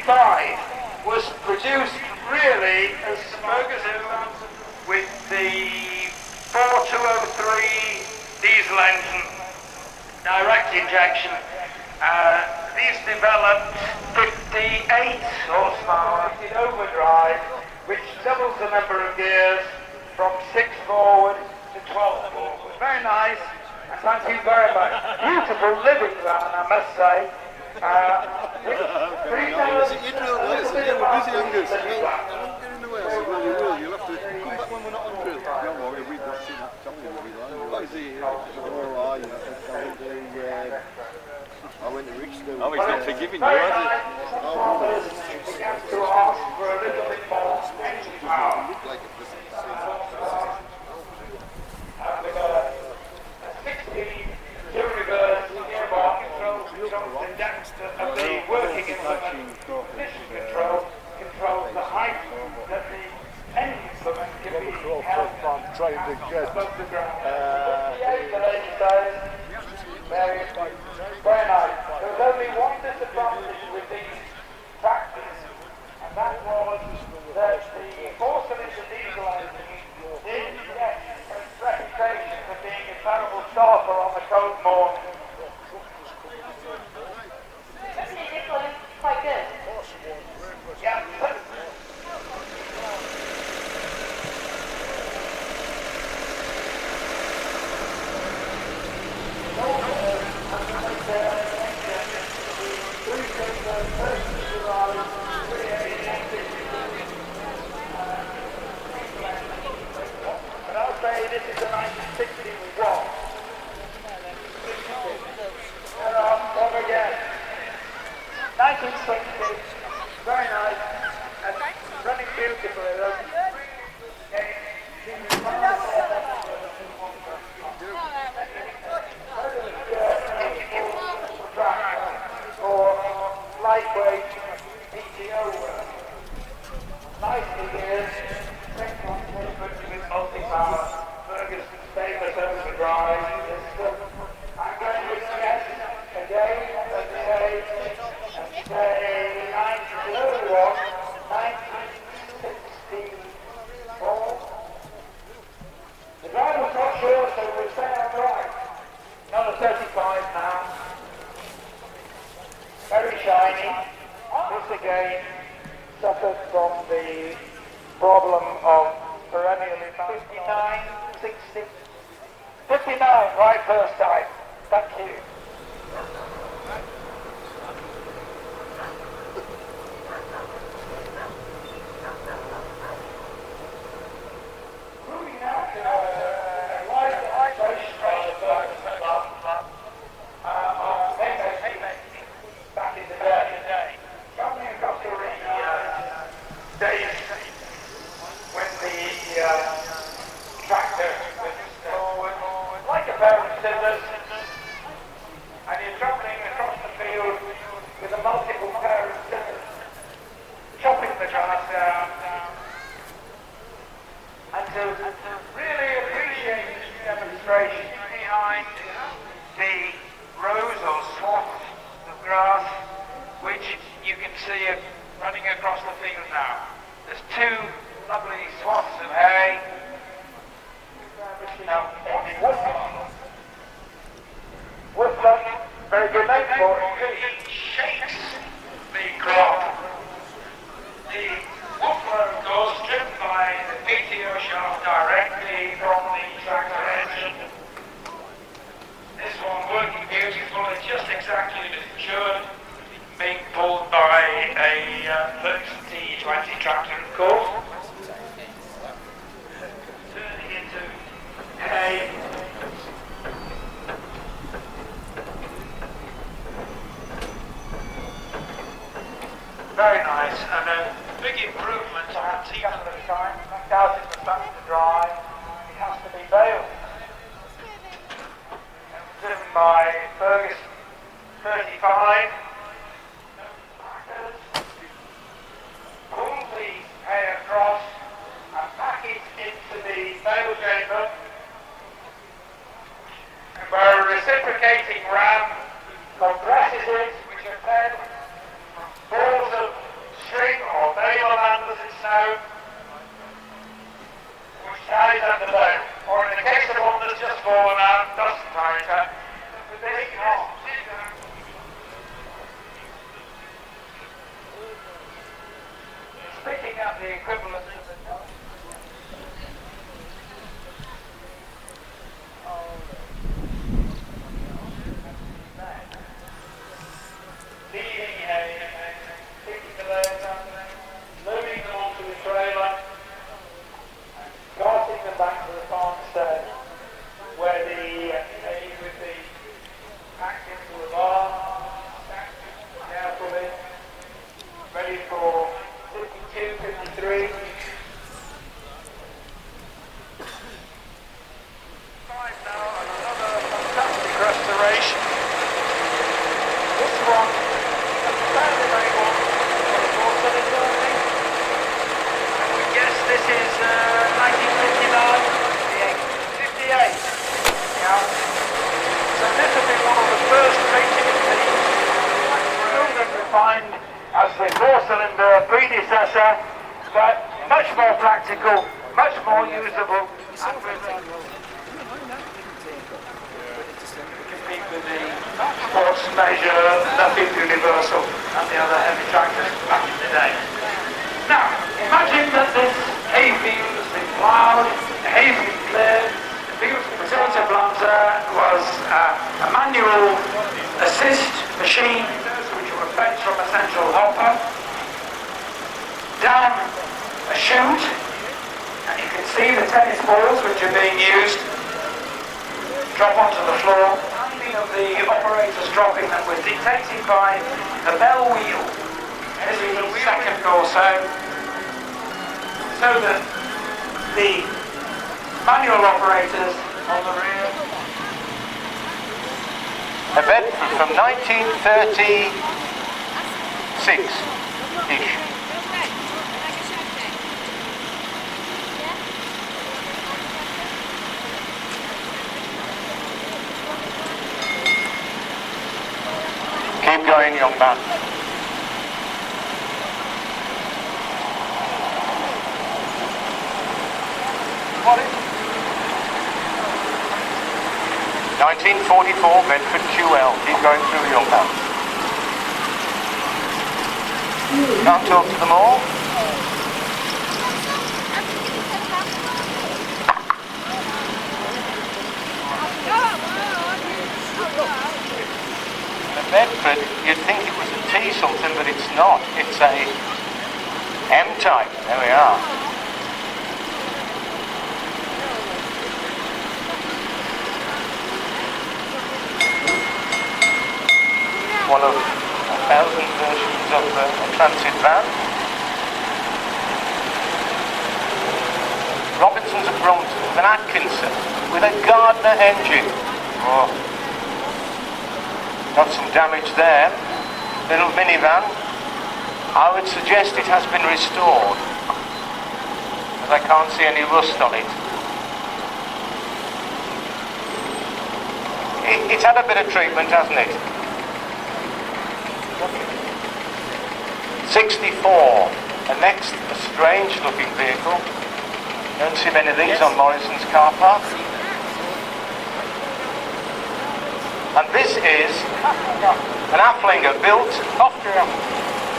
65 was produced really as Ferguson with the 4203 diesel engine, direct injection. These developed 58 horsepower in overdrive, which doubles the number of gears from 6 forward to 12 forward. Very nice, and thank you very much. Beautiful living van, I must say. You'll have to come back when we're not on drill. Don't worry, we've got to tell you what we like. What is it? I went to Rick's school. Oh, he's not forgiving you, has he? Began to ask for a little bit more engine power. Look like it doesn't We got a 16 two-reverse gearbox controls the depth of the working implement. Position controls the height that the end implement can be held trying to get above the ground. 58 the lady says. Very nice. There was only one disadvantage with these tractors, and that was that the four-cylinder diesel engine did get its reputation for being a terrible stopper on the cold morning. Quite good. Yeah. And I'll say this is a 1961. Come again. 1960, very nice, and running beautifully. For lightweight PTO work. Nicely geared, with multi-power, Ferguson stainless overdrive system. I'm going to guess again at the age and say 1961, 1964. The driver's not sure, so we'll say I'm right. Another 35 pounds. Very shiny. This again suffered from the problem of perennially 59, 60, 59 right first time. Thank you. Moving now to a light race back in the day. Coming across the days when the tractor was forward, like a pair of scissors, and you're travelling across the field with a multiple pair of scissors, chopping the grass down, and to really appreciate this demonstration behind the rows or swaths of grass, which you can see running across the field now. There's two lovely swaths of hay. Now, Woodland, very good name for it. It shakes the crop. The woodland, of course, driven by the PTO shaft directly from the tractor engine. This one working beautifully, just exactly as it should, being pulled by a Ferguson T20 tractor, of course. Turning into hay. Very nice, and a big improvement on the T1 at the time. Knocked out in the front to dry. It has to be baled. Driven by Ferguson 35. Pull the hay across and pack it into the bale chamber, where a reciprocating ram compresses it, which are fed balls of know which side is at the boat, or in the case of one that's just fallen out, doesn't tie it up. With this knot, it's picking up the equivalent of the knot. Picking the loads up, loading them onto the trailer, and carting them back to the farmstead, where the aid would be packed into a bar, stacked carefully, ready for 52, 53. Five now, and another fantastic restoration. This one, a fairly late one, four-cylinder, I think. I would guess this is 1959. 58. Yeah. So this will be one of the first ratings that we find as the four-cylinder predecessor, but much more practical, much more usable, and with compete with the sports measure, nothing universal, and the other heavy tractors back in the day. Now, imagine that this hayfield has been ploughed, the hayfield cleared, the field potato planter was a manual assist machine, which were fed from a central hopper, down a chute, and you can see the tennis balls which are being used drop onto the floor. Of the operators dropping them was dictated by the bell wheel every second or so that the manual operators on the rear. A Bedford from 1936-ish. Keep going, young man. What is it? 1944 Bedford QL. Keep going through, young man. Can't talk to them all. Bedford, you'd think it was a T something, but it's not. It's a M-type. There we are. One of 1,000 versions of a transit van. Robinson's a Brompton with an Atkinson with a Gardner engine. Oh. Got some damage there. Little minivan. I would suggest it has been restored, as I can't see any rust on it. It's had a bit of treatment, hasn't it? 64. And next, a strange looking vehicle. Don't see many of these on Morrison's car park. And this is an Afflinger built Austria.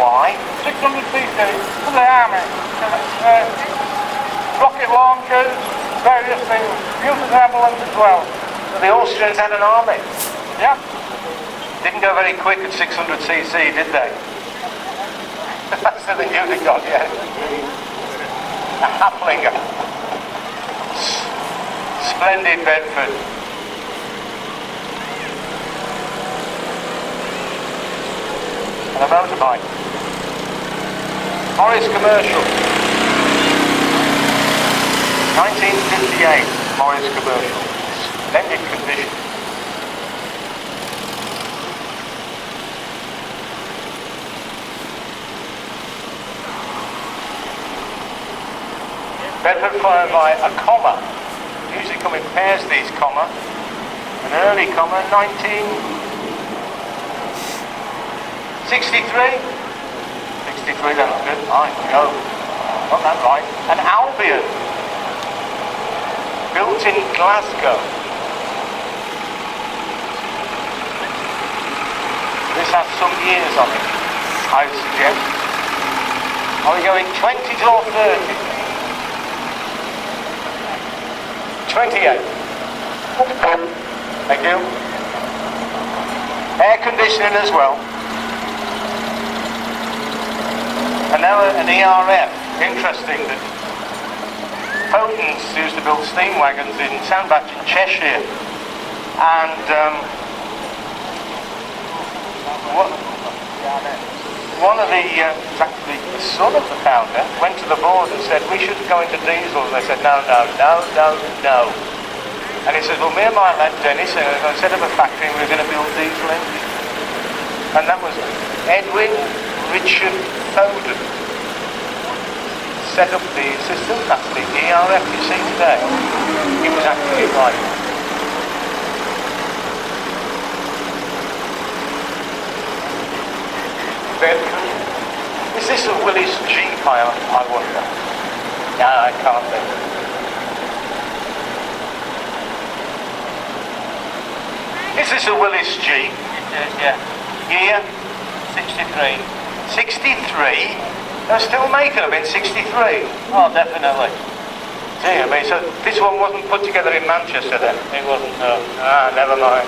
Why? 600cc for the army. Rocket launchers, various things. Used as an ambulance as well. So the Austrians had an army. Yeah. Didn't go very quick at 600cc, did they? Faster than you'd have got, yeah. A Afflinger. Splendid Bedford. And a motorbike. Morris Commercial. 1958 Morris Commercial. Splendid condition. Bedford followed by a comma. Usually come in pairs, these comma. An early comma, 1963. 63, that was good. I know. got that right. An Albion, built in Glasgow. This has some years on it, I would suggest. Are we going 20s or 30s? 28. Thank you. Air conditioning as well. And now an ERF. Interesting that Potens used to build steam wagons in Sandbach in Cheshire. And one of the, actually the son of the founder, went to the board and said, we should go into diesels. They said, no. And he said, well, me and my lad Dennis are going to set up a factory and we're going to build diesel engines. And that was Edwin Richard Foden. Set up the system, that's the ERF you see today. He was actually right. Is this a Willys Jeep, I wonder? No, I can't think. Is this a Willys Jeep? It is, yeah. Year? 63. 63? They still making them in 63? Oh, definitely. Dear me, so this one wasn't put together in Manchester then? It wasn't, no. Ah, never mind.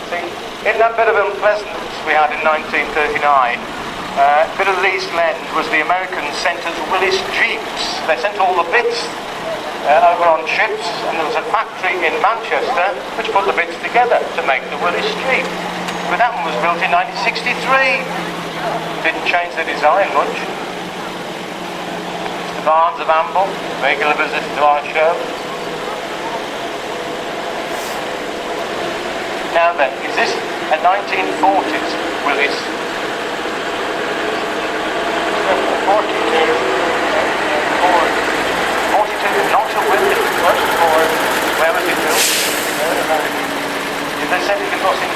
See, in that bit of unpleasantness we had in 1939, a bit of the East End was the Americans sent us Willys Jeeps. They sent all the bits over on ships, and there was a factory in Manchester which put the bits together to make the Willys Jeep. But that one was built in 1963. Didn't change the design much. Mr. Barnes of Amble, regular visit to our show. Now then, is this a 1940s Willys? 42. 42, not a Willys. Where was it built? Did they send it across in the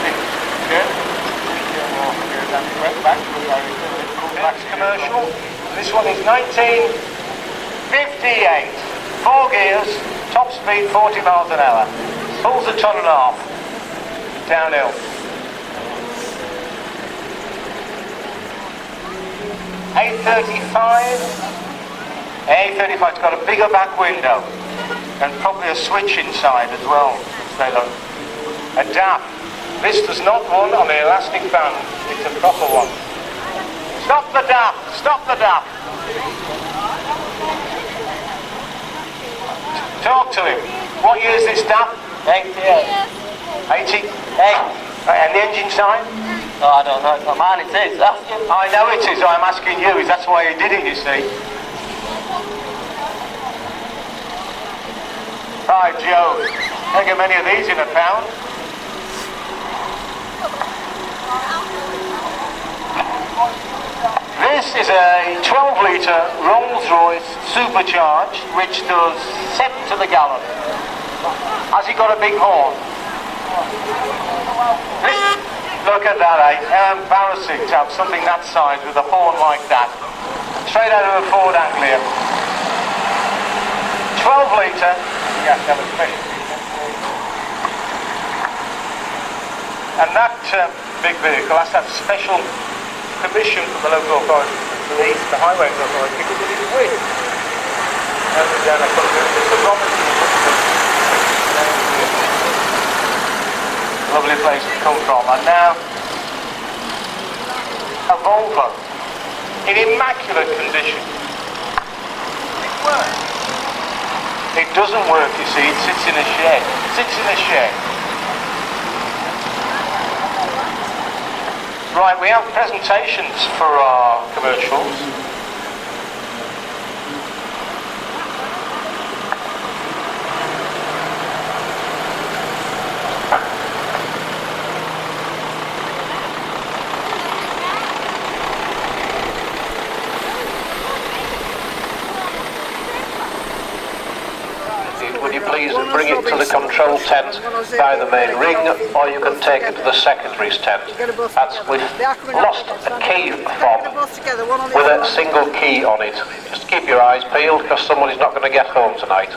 That's commercial. This one is 1958. 4 gears, top speed 40 miles an hour. Pulls a ton and a half. Downhill. A35's got a bigger back window and probably a switch inside as well. They look. A DAP. This does not run on the elastic band. It's a proper one. Stop the DAP! Stop the DAP! Talk to him. What year is this DAP? 88. 88. And the engine sign? Oh, I don't know. It's not mine, it is. Ask him. I know it is. I'm asking you. That's why he did it, you see. Hi, Joe. Don't get many of these in a pound. This is a 12-litre Rolls-Royce supercharged, which does 7 to the gallon. Has he got a big horn? Look at that, eh? How embarrassing to have something that size with a horn like that. Straight out of a Ford Anglia. 12-litre. You have to have a special. And that big vehicle has to have special permission from the local authority, the highway authority, because of its width. And then I got Mr. Robinson. Lovely place to come from. And now a Volvo in immaculate condition. It works. It doesn't work, you see. It sits in a shed. Right, we have presentations for our commercials. would you please bring it to the control tent by the main ring, or you can take it to the secondaries tent. We've lost a key fob with a single key on it. Just keep your eyes peeled because somebody's not going to get home tonight.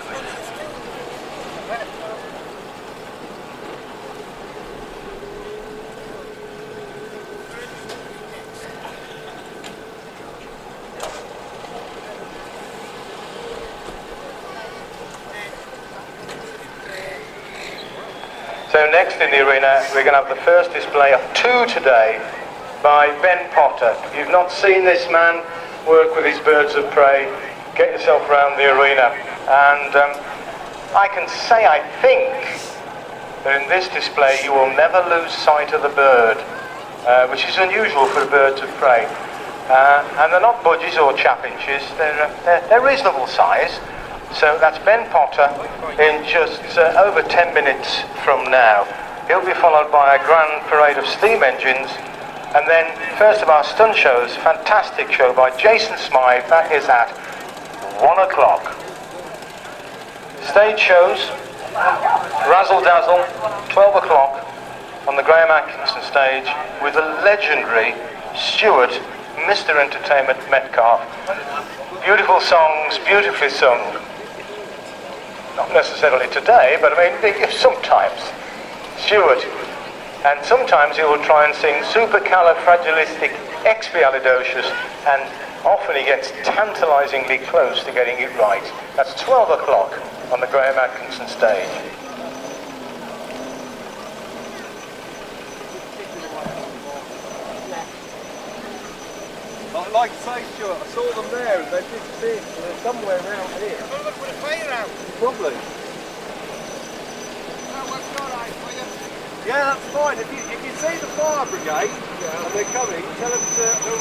So next in the arena, we're going to have the first display of 2 today by Ben Potter. If you've not seen this man work with his birds of prey, get yourself around the arena. And I can say, I think, that in this display you will never lose sight of the bird, which is unusual for birds of prey. And they're not budgies or chaffinches, they're reasonable size. So that's Ben Potter in just over 10 minutes from now. He'll be followed by a grand parade of steam engines, and then first of our stunt shows, fantastic show by Jason Smythe. That is at 1 o'clock. Stage shows, Razzle Dazzle, 12 o'clock on the Graham Atkinson stage with the legendary Stewart, Mr. Entertainment Metcalf. Beautiful songs, beautifully sung. Not necessarily today, but I mean, sometimes. Stewart. And sometimes he will try and sing supercalifragilisticexpialidocious, and often he gets tantalisingly close to getting it right. That's 12 o'clock on the Graham Atkinson stage. I'd like to say, Stuart, I saw them there and they've disappeared. They're somewhere around here. Well, look for the fire out. Probably. Yeah, that's fine. If you see the fire brigade and they're coming, tell them to...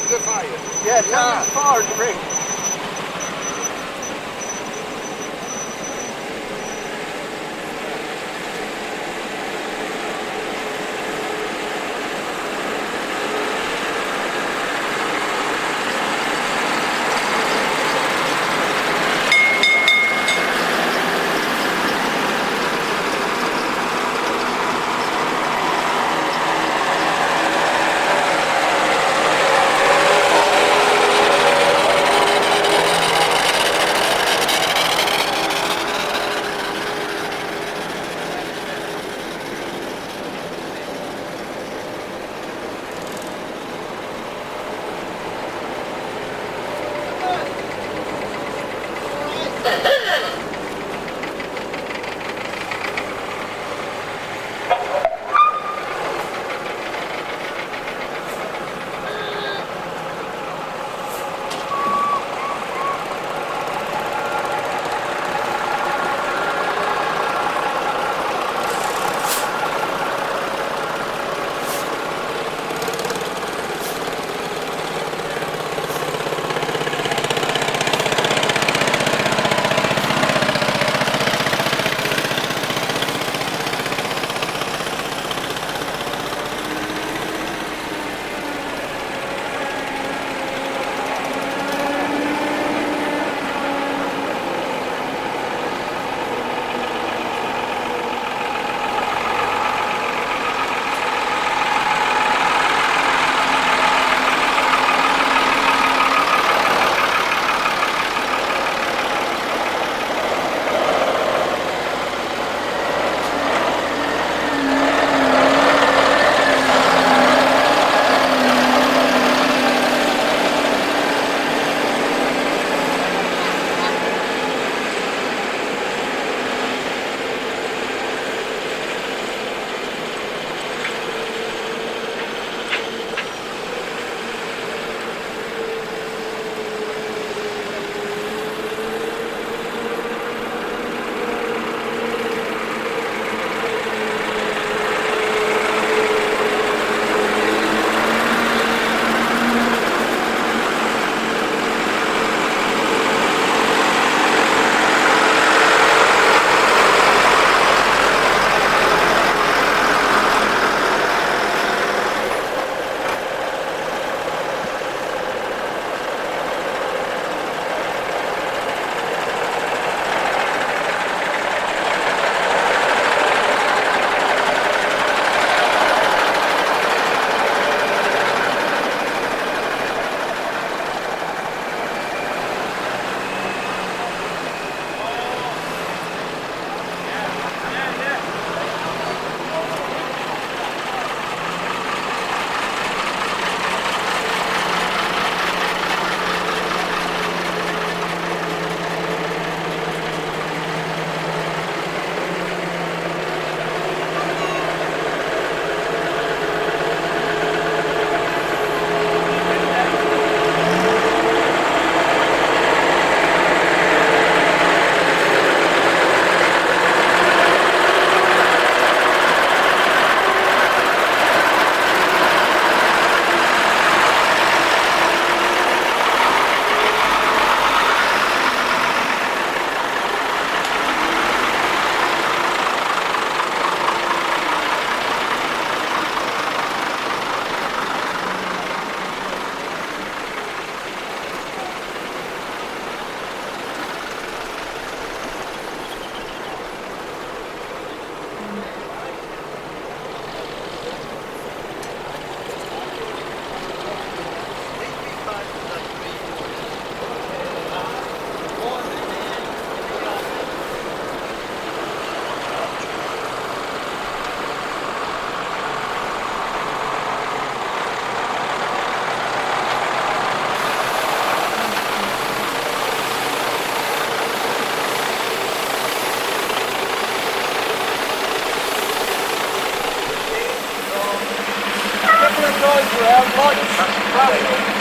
The fire. Yeah, tell them to fire in the ring.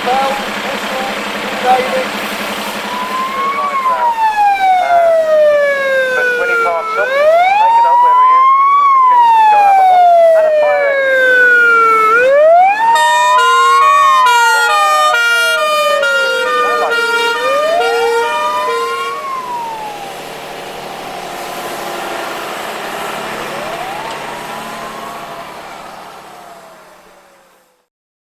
bell, whistle, you name it.